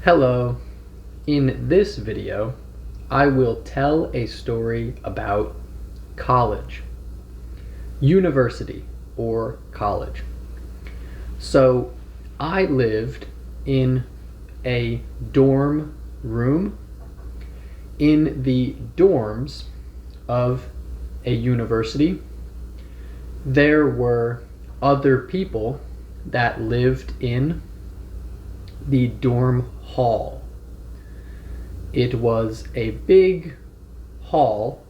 Hello, in this video I will tell a story about college, university or college. So I lived in a dorm room in the dorms of a university. There were other people that lived in the dorm hall. It was a big hall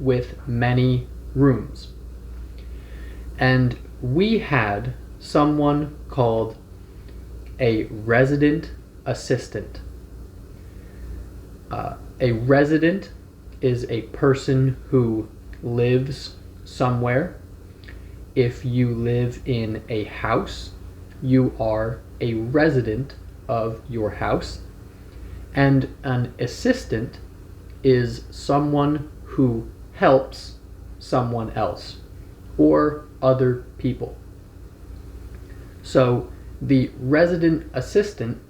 with many rooms. And we had someone called a resident assistant. A resident is a person who lives somewhere. If you live in a house, you are a resident of your house. And an assistant is someone who helps someone else or other people. So the resident assistant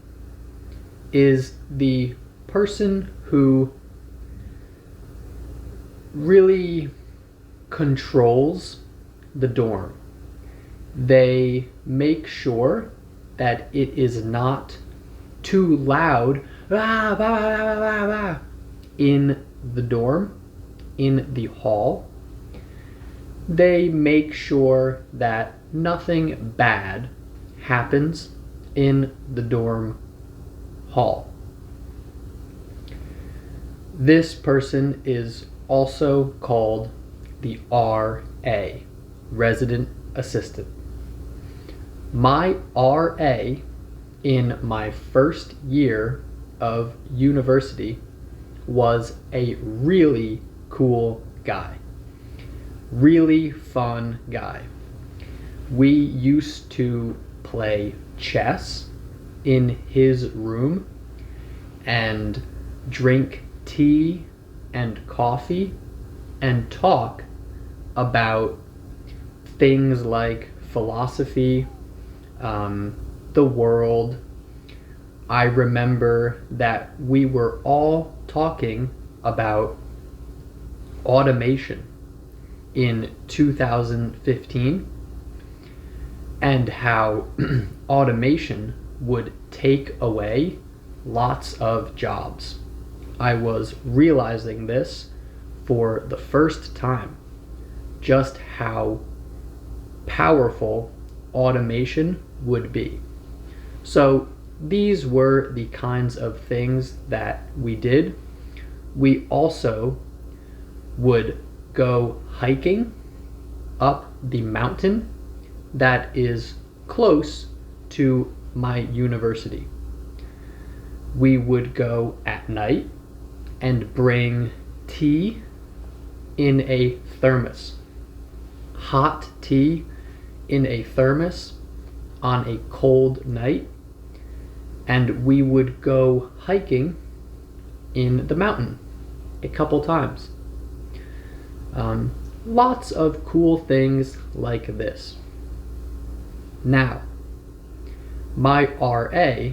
is the person who really controls the dorm. They make sure that it is not too loud in the dorm, in the hall. They make sure that nothing bad happens in the dorm hall. This person is also called the RA, resident assistant. My RA in my first year of university was a really cool guy. Really fun guy. We used to play chess in his room and drink tea and coffee and talk about things like philosophy, the world. I remember that we were all talking about automation in 2015 and how automation would take away lots of jobs. I was realizing this for the first time, just how powerful automation would be. So these were the kinds of things that we did. We also would go hiking up the mountain that is close to my university. We would go at night and bring tea in a thermos. Hot tea in a thermos on a cold night. And we would go hiking in the mountain a couple times. Lots of cool things like this. Now, my RA,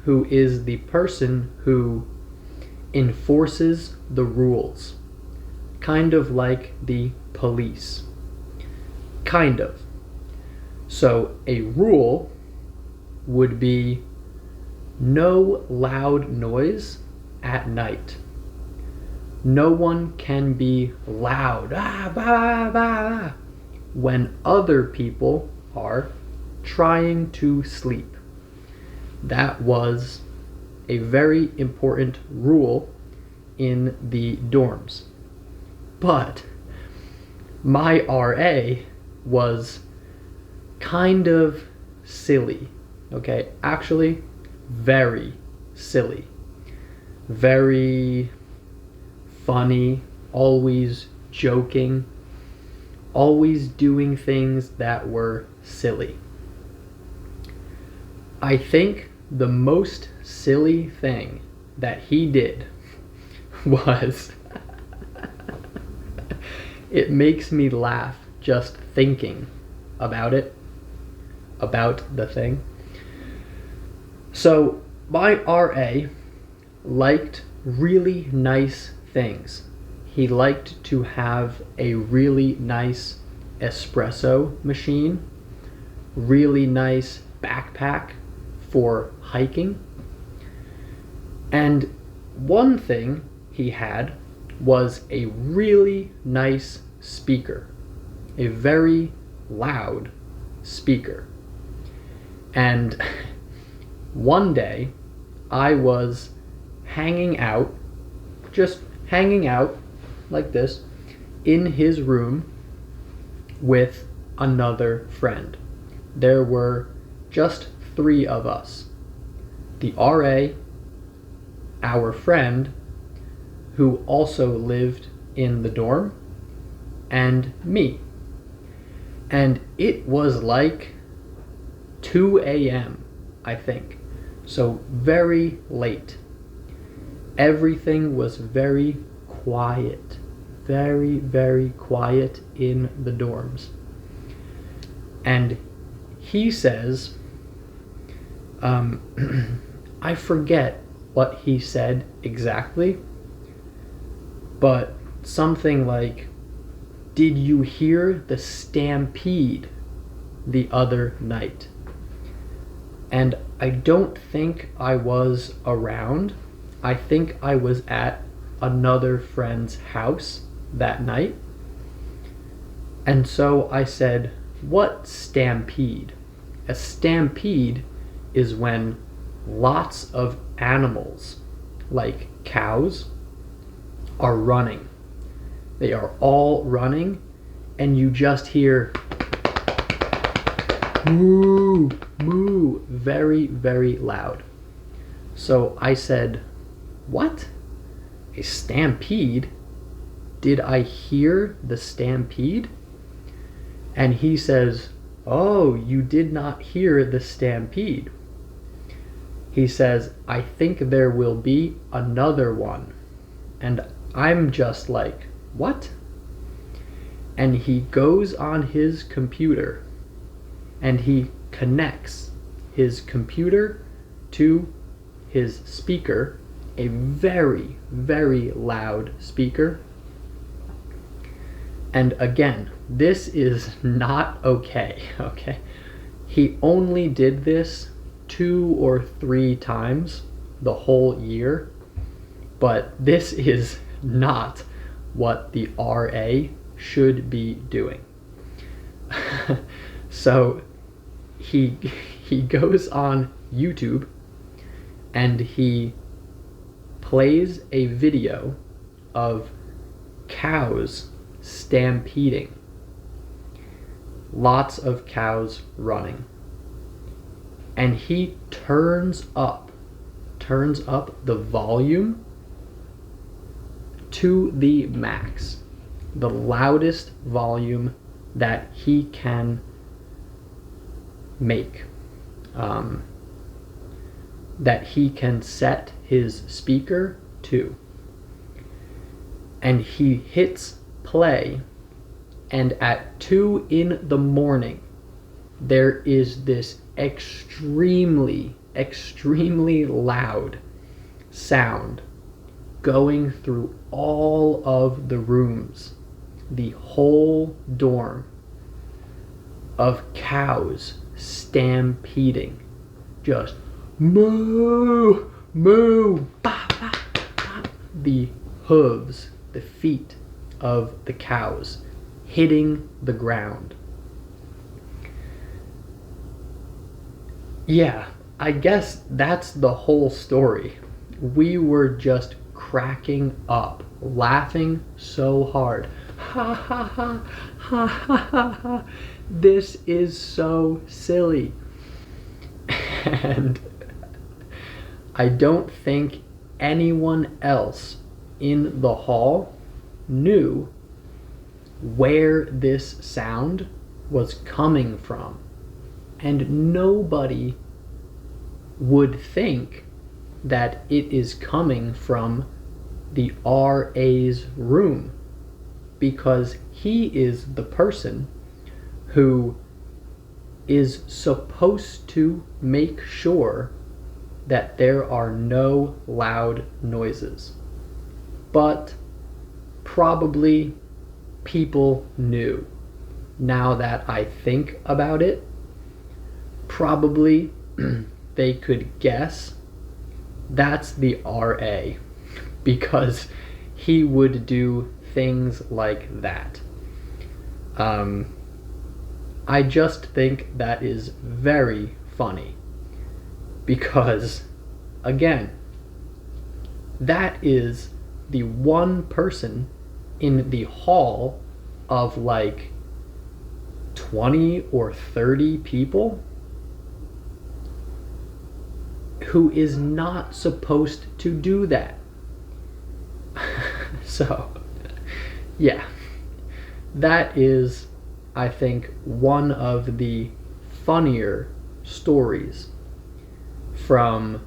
who is the person who enforces the rules, kind of like the police. Kind of. So a rule would be no loud noise at night. No one can be loud when other people are trying to sleep. That was a very important rule in the dorms. But my RA was kind of silly, okay? Actually, very silly, very funny, always joking, always doing things that were silly. I think the most silly thing that he did was it makes me laugh just thinking about it, about the thing. So my RA liked really nice things. He liked to have a really nice espresso machine, really nice backpack for hiking. And one thing he had was a really nice speaker, a very loud speaker. And one day I was just hanging out like this in his room with another friend. There were just 3 of us. The RA, our friend, who also lived in the dorm, and me. And it was like 2 a.m., I think. So very late. Everything was very quiet. Very, very quiet in the dorms. And he says, I forget what he said exactly, but something like, "Did you hear the stampede the other night?" And I don't think I was around. I think I was at another friend's house that night. And so I said, "What stampede?" A stampede is when lots of animals, like cows, are running. They are all running, and you just hear moo, moo, very, very loud. So I said, "What? A stampede? Did I hear the stampede?" And he says, "Oh, you did not hear the stampede." He says, "I think there will be another one." And I'm just like, "What?" And he goes on his computer and he connects his computer to his speaker, a very, very loud speaker. And again, this is not okay, okay? He only did this 2 or 3 times the whole year, but this is not what the RA should be doing. So he goes on YouTube and he plays a video of cows stampeding. Lots of cows running. And he turns up the volume to the max, the loudest volume that he can make, that he can set his speaker to. And he hits play, and at 2 in the morning, there is this extremely, extremely loud sound going through all of the rooms, the whole dorm, of cows stampeding. Just moo, moo, bah, bah, bah. The hooves, the feet of the cows hitting the ground. Yeah, I guess that's the whole story. We were just cracking up, laughing so hard. Ha ha ha, ha ha ha ha. This is so silly. And I don't think anyone else in the hall knew where this sound was coming from. And nobody would think that it is coming from the RA's room, because he is the person who is supposed to make sure that there are no loud noises, but probably people knew. Now that I think about it, probably they could guess that's the RA, because he would do things like that. I just think that is very funny, because again, that is the one person in the hall of like 20 or 30 people who is not supposed to do that. So, yeah, that is, I think, one of the funnier stories from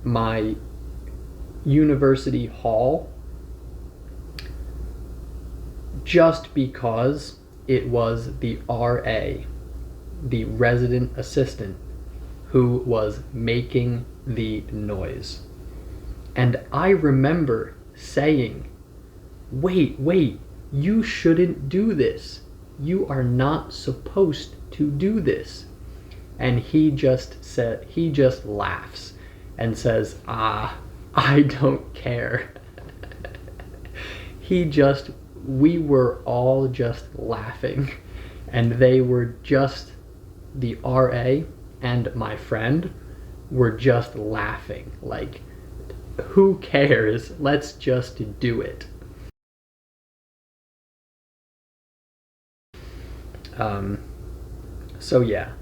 my university hall, just because it was the RA, the resident assistant, who was making the noise. And I remember saying, wait, you shouldn't do this. You are not supposed to do this. And he just laughs and says, I don't care. We were all just laughing, and they were just, the RA and my friend were just laughing, like, who cares? Let's just do it. So yeah,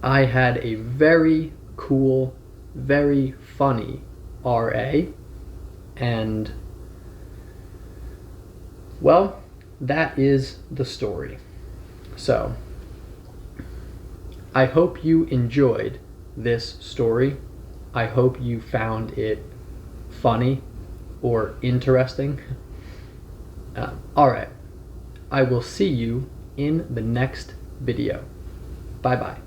I had a very cool, very funny RA, and well, that is the story. So, I hope you enjoyed this story. I hope you found it funny or interesting. Alright, I will see you in the next video. Bye bye.